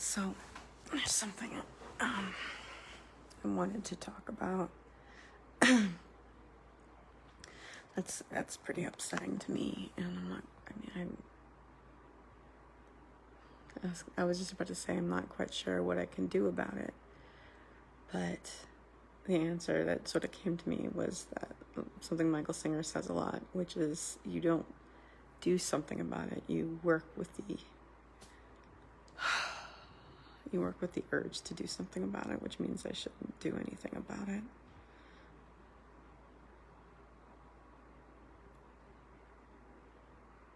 So, there's something I wanted to talk about. that's pretty upsetting to me, and I'm not. I was just about to say I'm not quite sure what I can do about it, but the answer that sort of came to me was that something Michael Singer says a lot, which is you don't do something about it. You work with the urge to do something about it, which means I shouldn't do anything about it.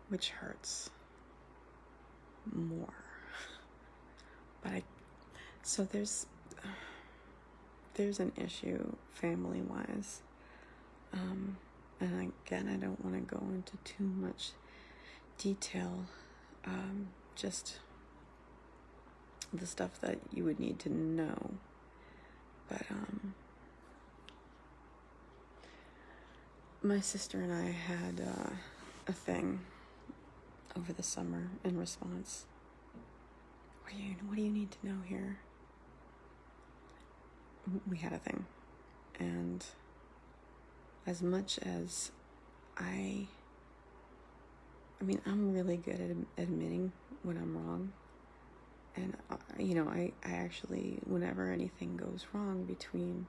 Which hurts more. So there's an issue family-wise. And again, I don't want to go into too much detail. Just the stuff that you would need to know. But my sister and I had a thing over the summer in response. What do you need to know here? We had a thing. And as much as I'm really good at admitting when I'm wrong. And, I actually, whenever anything goes wrong between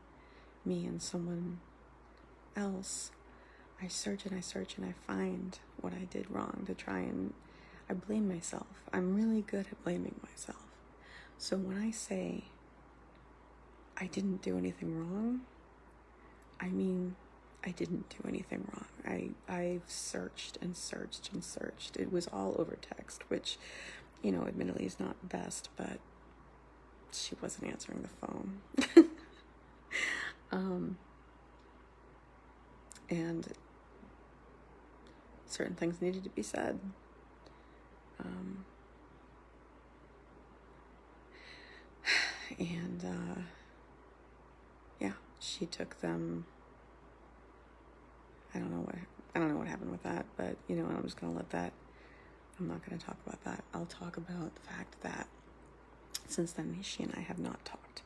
me and someone else, I search and I find what I did wrong I blame myself. I'm really good at blaming myself. So when I say I didn't do anything wrong, I mean I didn't do anything wrong. I've searched and searched and searched. It was all over text, which, admittedly is not best, but she wasn't answering the phone. And certain things needed to be said. She took them. I don't know what happened with that, but I'm just gonna let that. I'm not gonna talk about that. I'll talk about the fact that since then she and I have not talked,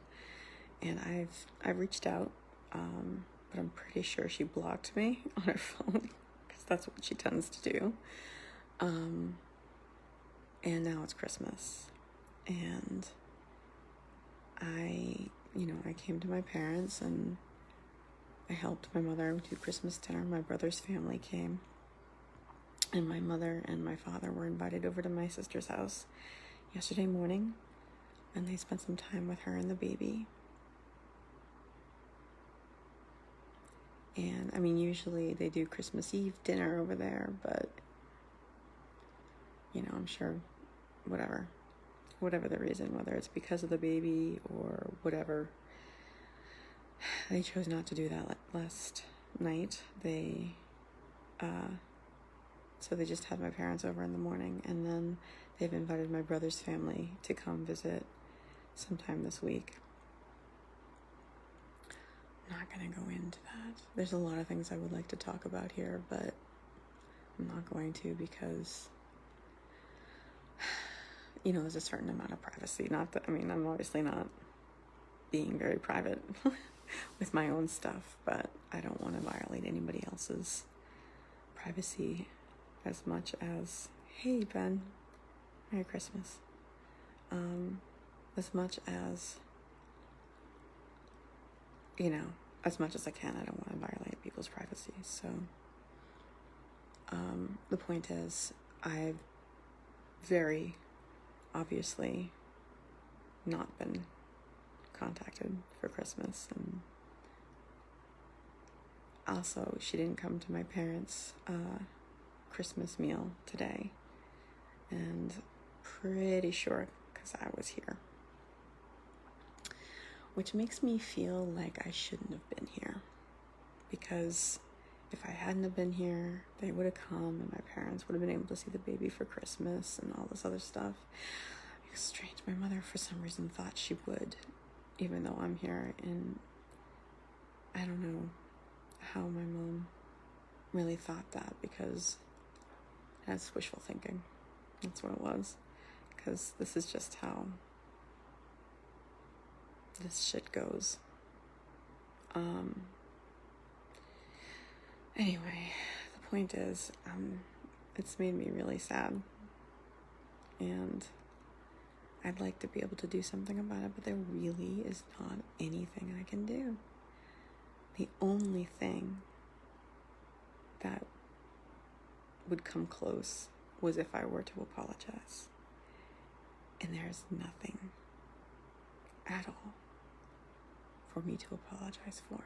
and I've reached out, but I'm pretty sure she blocked me on her phone because that's what she tends to do. And now it's Christmas, and I came to my parents and I helped my mother do Christmas dinner. My brother's family came, and my mother and my father were invited over to my sister's house yesterday morning, and they spent some time with her and the baby. And usually they do Christmas Eve dinner over there, but I'm sure whatever the reason, whether it's because of the baby or whatever, they chose not to do that last night. So they just had my parents over in the morning, and then they've invited my brother's family to come visit sometime this week. I'm not going to go into that. There's a lot of things I would like to talk about here, but I'm not going to because there's a certain amount of privacy. Not that, I'm obviously not being very private with my own stuff, but I don't want to violate anybody else's privacy as much as, hey, Ben, Merry Christmas. As much as, as much as I can, I don't want to violate people's privacy. So, the point is, I've very obviously not been contacted for Christmas, and also she didn't come to my parents' Christmas meal today, and pretty sure because I was here, which makes me feel like I shouldn't have been here, because if I hadn't have been here, they would have come and my parents would have been able to see the baby for Christmas and all this other stuff. It's strange. My mother, for some reason, thought she would, even though I'm here, and I don't know how my mom really thought that, because that's wishful thinking. That's what it was, because this is just how this shit goes. Anyway, the point is, it's made me really sad, and I'd like to be able to do something about it, but there really is not anything I can do. The only thing that would come close was if I were to apologize. And there's nothing at all for me to apologize for.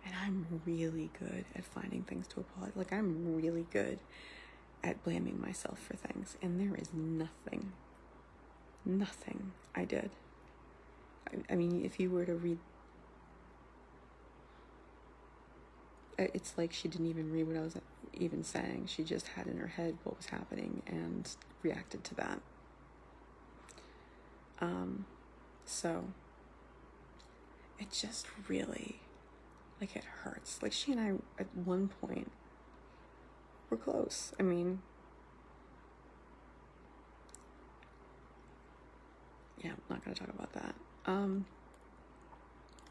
And I'm really good at finding things to apologize. Like, I'm really good at blaming myself for things. And there is nothing I did. I mean, if you were to read, it's like she didn't even read what I was even saying. She just had in her head what was happening and reacted to that. So it just really, like, it hurts. Like, she and I at one point were close. I mean, yeah, I'm not going to talk about that.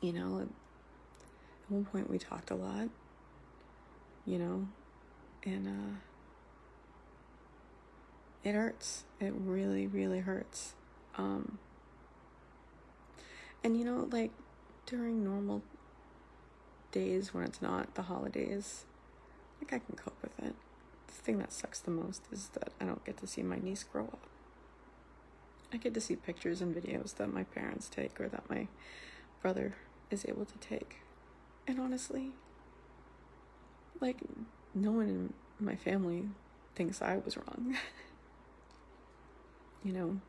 You know, at one point we talked a lot, you know, and it hurts. It really, really hurts. And you know, like, during normal days when it's not the holidays, like, I can cope with it. The thing that sucks the most is that I don't get to see my niece grow up. I get to see pictures and videos that my parents take or that my brother is able to take. And honestly, like, no one in my family thinks I was wrong. You know?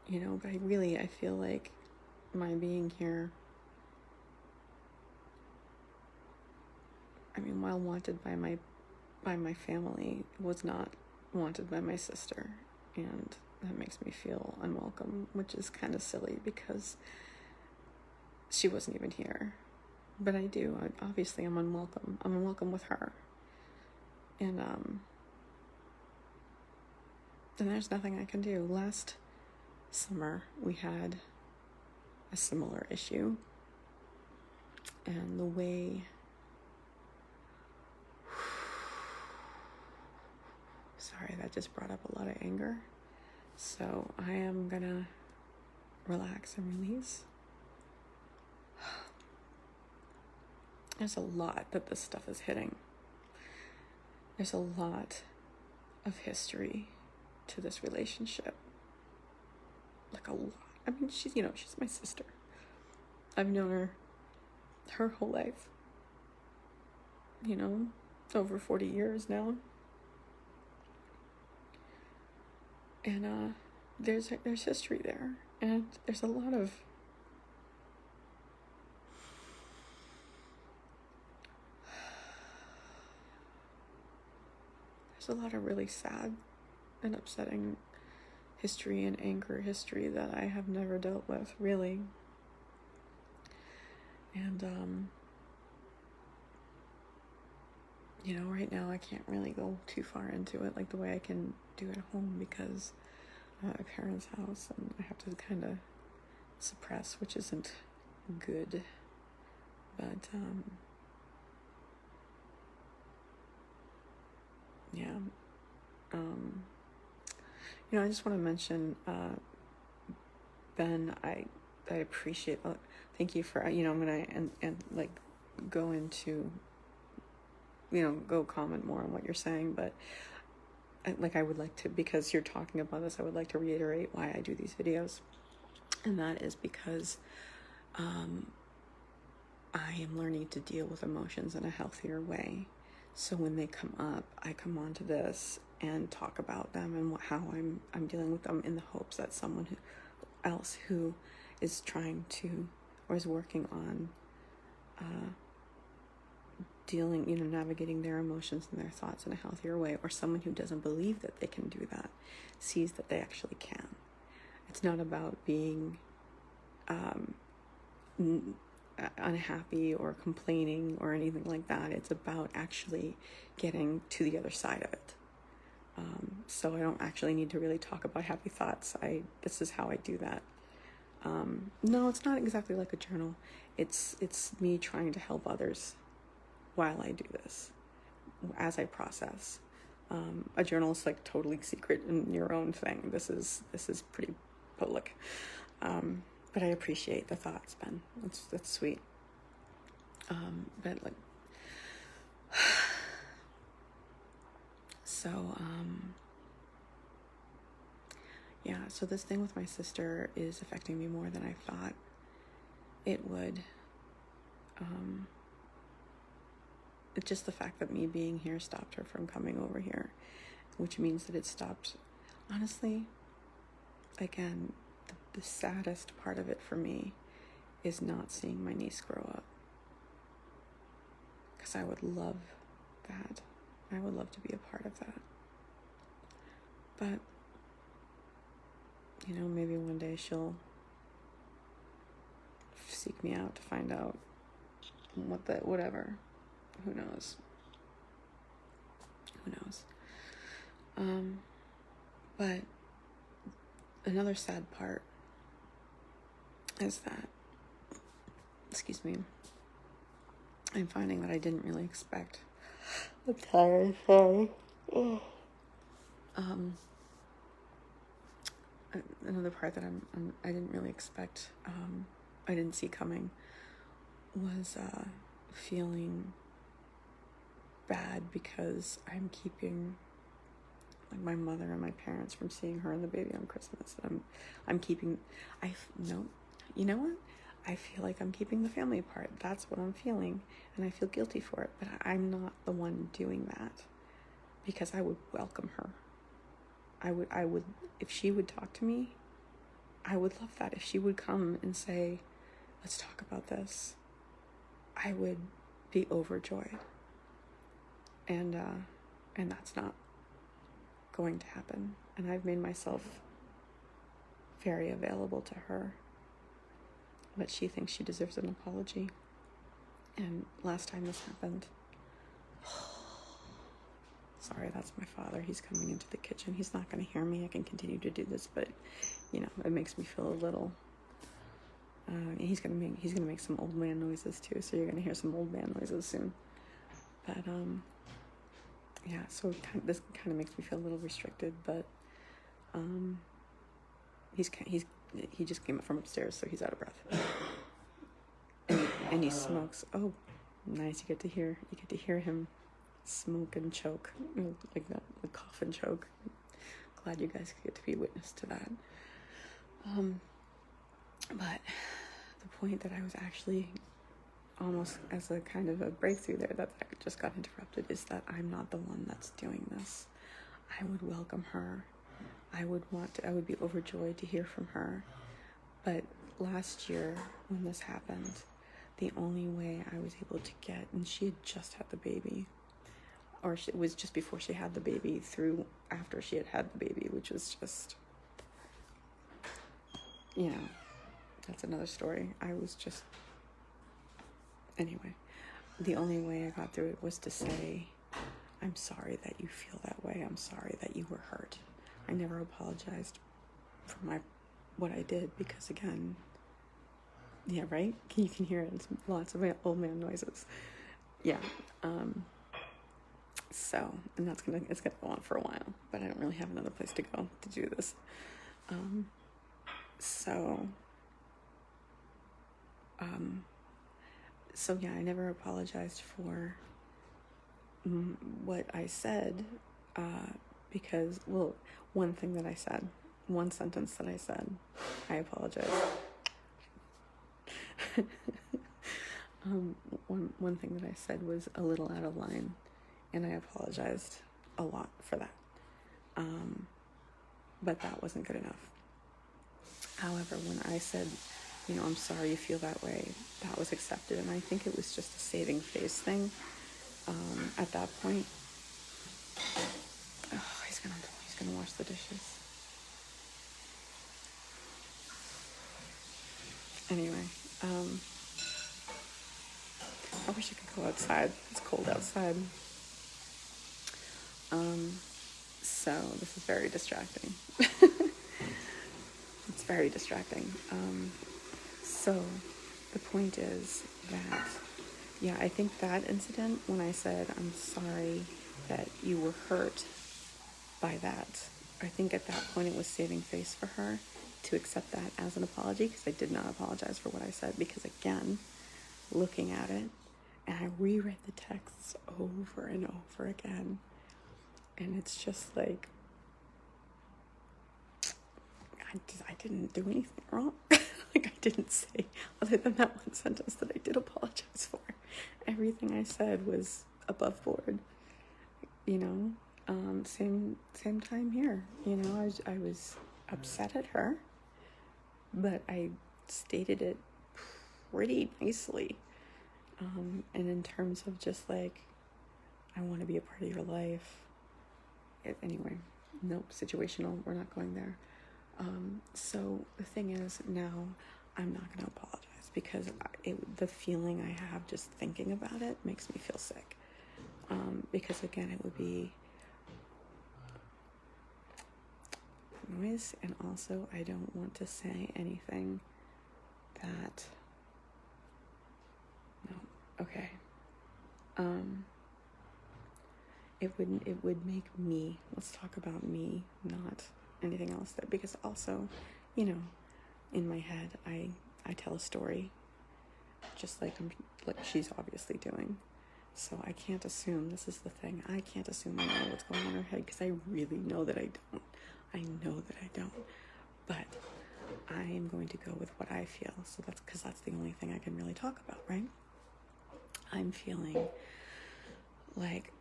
You know, but I feel like my being here, I mean, while wanted by my family, was not wanted by my sister, and that makes me feel unwelcome, which is kind of silly because she wasn't even here. But obviously I'm unwelcome. I'm unwelcome with her. And there's nothing I can do. Last summer we had a similar issue, and the way sorry, that just brought up a lot of anger, so I am gonna relax and release. There's a lot that this stuff is hitting. There's a lot of history to this relationship. Like, a lot. I mean, she's my sister. I've known her whole life. You know, over 40 years now. And there's history there. And there's a lot of really sad and upsetting history and anger history that I have never dealt with, really. And you know, right now I can't really go too far into it like the way I can do at home, because I'm at my parents' house and I have to kind of suppress, which isn't good. But yeah. You know, I just want to mention, Ben, I appreciate, thank you for, you know, I'm going to, and like, go into, you know, go comment more on what you're saying, but I would like to, because you're talking about this, I would like to reiterate why I do these videos. And that is because, I am learning to deal with emotions in a healthier way. So when they come up, I come onto this and talk about them and how I'm dealing with them, in the hopes that someone else who is trying to, or is working on dealing, you know, navigating their emotions and their thoughts in a healthier way, or someone who doesn't believe that they can do that, sees that they actually can. It's not about being unhappy or complaining or anything like that. It's about actually getting to the other side of it. So I don't actually need to really talk about happy thoughts. This is how I do that. No, it's not exactly like a journal. It's me trying to help others while I do this, as I process. A journal is like totally secret and your own thing. This is pretty public. But I appreciate the thoughts, Ben. That's sweet. But like, so yeah. So this thing with my sister is affecting me more than I thought it would. It's just the fact that me being here stopped her from coming over here, which means that it stopped. Honestly, again, the saddest part of it for me is not seeing my niece grow up. Because I would love that. I would love to be a part of that. But, you know, maybe one day she'll seek me out to find out whatever. Who knows? But another sad part is that, excuse me, I'm finding that I didn't really expect. I'm tired, sorry. Another part that I didn't really expect, I didn't see coming, was feeling bad because I'm keeping like my mother and my parents from seeing her and the baby on Christmas. I'm keeping. You know what? I feel like I'm keeping the family apart. That's what I'm feeling, and I feel guilty for it. But I'm not the one doing that, because I would welcome her. I would, if she would talk to me, I would love that. If she would come and say, "Let's talk about this," I would be overjoyed. And that's not going to happen. And I've made myself very available to her, but she thinks she deserves an apology. And last time this happened, sorry, that's my father. He's coming into the kitchen. He's not going to hear me. I can continue to do this, but you know, it makes me feel a little. He's gonna make some old man noises too. So you're gonna hear some old man noises soon. But yeah. So this kind of makes me feel a little restricted. But he just came up from upstairs, so he's out of breath. And he smokes. Oh, nice! You get to hear him smoke and choke, like that, the cough and choke. Glad you guys get to be witness to that. But the point that I was actually almost as a kind of a breakthrough there that just got interrupted is that I'm not the one that's doing this. I would welcome her. I would be overjoyed to hear from her. But last year when this happened, the only way I was able to get, and she had just had the baby, or it was just before she had the baby through after she had the baby, which was just, you know, that's another story. Anyway, the only way I got through it was to say, I'm sorry that you feel that way. I'm sorry that you were hurt. I never apologized for what I did, because again, yeah, right? You can hear it. It's lots of old man noises. Yeah. So, and it's gonna go on for a while, but I don't really have another place to go to do this. So yeah, I never apologized for what I said, because, well, one sentence that I said, I apologize. One thing that I said was a little out of line, and I apologized a lot for that. But that wasn't good enough. However, when I said, you know, I'm sorry you feel that way, that was accepted, and I think it was just a saving face thing. At that point, he's gonna wash the dishes. Anyway, I wish I could go outside. It's cold outside. So this is very distracting. It's very distracting. So the point is that, yeah, I think that incident, when I said, I'm sorry that you were hurt by that, I think at that point it was saving face for her to accept that as an apology, because I did not apologize for what I said, because again, looking at it, and I reread the texts over and over again, and it's just like, I didn't do anything wrong. Like, I didn't say, other than that one sentence that I did apologize for. Everything I said was above board, you know. Same time here, you know. I was upset at her, but I stated it pretty nicely. And in terms of just like, I want to be a part of your life. Anyway, nope, situational. We're not going there. So the thing is, now I'm not going to apologize, because the feeling I have just thinking about it makes me feel sick. Because again, it would be noise, and also I don't want to say anything that, no, okay. It would make me, let's talk about me, not anything else there, because also, you know, in my head, I tell a story, just like she's obviously doing. So I can't assume, this is the thing, I can't assume I know what's going on in her head, because I really know that I don't. I know that I don't. But I am going to go with what I feel. So that's because that's the only thing I can really talk about, right? I'm feeling like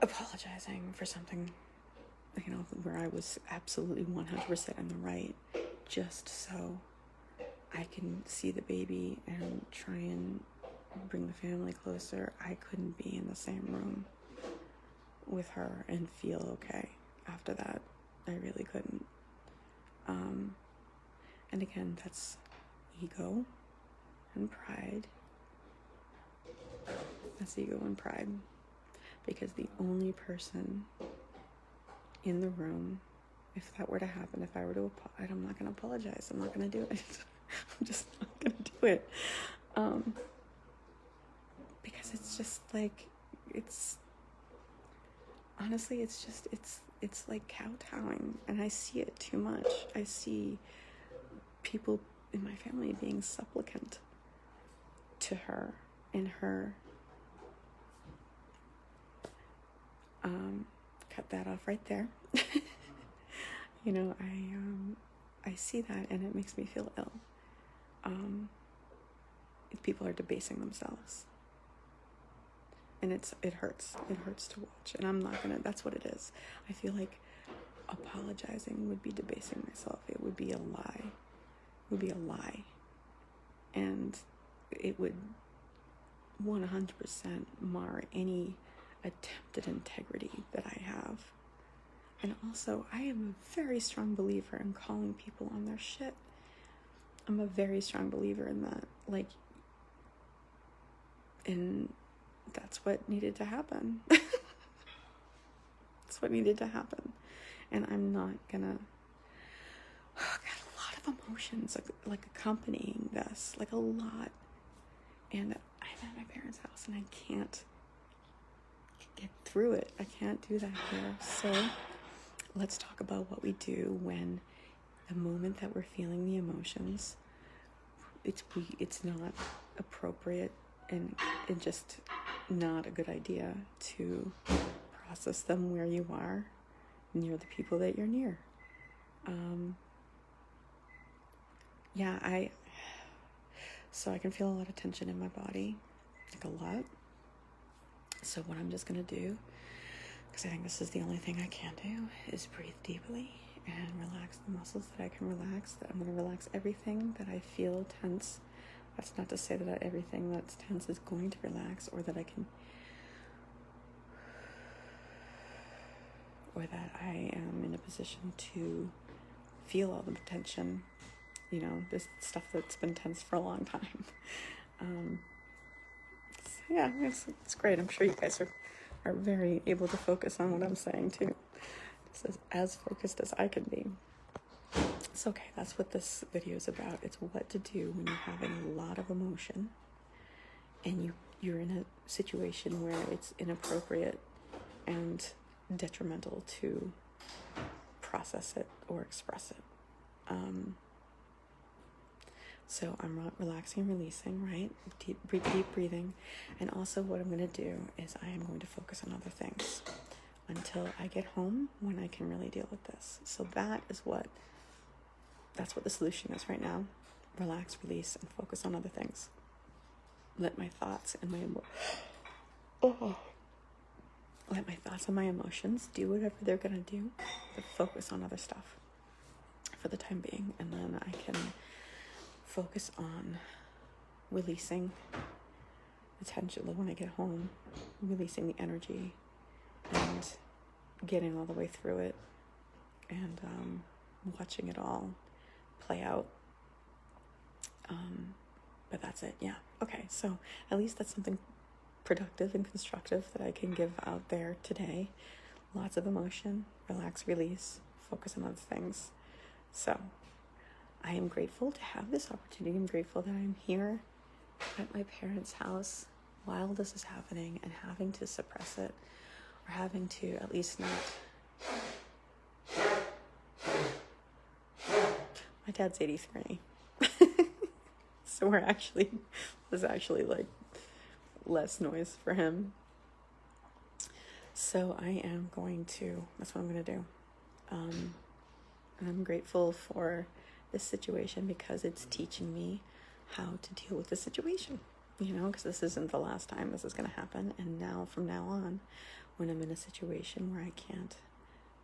apologizing for something, you know, where I was absolutely 100% in the right, just so I can see the baby and try and bring the family closer. I couldn't be in the same room with her and feel okay after that. I really couldn't. And again, that's ego and pride. That's ego and pride. Because the only person in the room, if that were to happen, if I were to apologize, I'm not going to apologize. I'm not going to do it. I'm just not going to do it. Because it's just like, honestly, it's like kowtowing, and I see it too much. I see people in my family being supplicant to her in her. Cut that off right there. You know, I see that, and it makes me feel ill. If people are debasing themselves, and it hurts to watch, and I'm not gonna, that's what it is. I feel like apologizing would be debasing myself. It would be a lie. And it would 100% mar any attempted integrity that I have. And also, I am a very strong believer in calling people on their shit. I'm a very strong believer in that. Like, and that's what needed to happen. That's what needed to happen. And I'm not gonna, I got a lot of emotions like accompanying this, like a lot. And I'm at my parents' house, and I can't get through it. I can't do that here. So let's talk about what we do when the moment that we're feeling the emotions, it's not appropriate, and just not a good idea to process them where you are, near the people that you're near. So I can feel a lot of tension in my body, like a lot. So what I'm just going to do, because I think this is the only thing I can do, is breathe deeply and relax the muscles that I can relax. I'm going to relax everything that I feel tense. That's not to say that everything that's tense is going to relax, or that I am in a position to feel all the tension, you know, this stuff that's been tense for a long time. Yeah, it's great. I'm sure you guys are are very able to focus on what I'm saying too. Just as focused as I can be. It's okay, that's what this video is about. It's what to do when you're having a lot of emotion and you're in a situation where it's inappropriate and detrimental to process it or express it. So I'm relaxing and releasing, right? Deep breathing. And also what I'm going to do is I am going to focus on other things until I get home when I can really deal with this. So that's what the solution is right now. Relax, release, and focus on other things. Let my thoughts and let my thoughts and my emotions do whatever they're going to do, but focus on other stuff for the time being. And then I can focus on releasing the tension when I get home, releasing the energy and getting all the way through it and watching it all play out. But that's it. Yeah. Okay. So at least that's something productive and constructive that I can give out there today. Lots of emotion, relax, release, focus on other things. So I am grateful to have this opportunity. I'm grateful that I'm here at my parents' house while this is happening and having to suppress it or having to at least not. My dad's 83. So there's actually like less noise for him. So that's what I'm going to do. And I'm grateful for this situation because it's teaching me how to deal with the situation, because this isn't the last time this is going to happen. And now, from now on, when I'm in a situation where I can't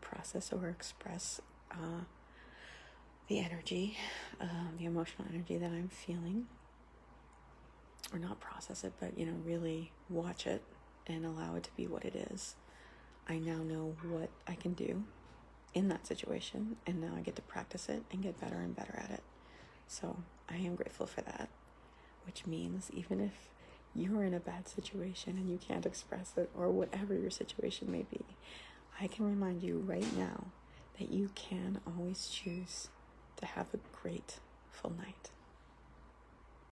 process or express the energy, the emotional energy that I'm feeling, or not process it, but, really watch it and allow it to be what it is. I now know what I can do in that situation, and now I get to practice it and get better and better at it. So I am grateful for that, which means even if you're in a bad situation and you can't express it, or whatever your situation may be, I can remind you right now that you can always choose to have a grateful night.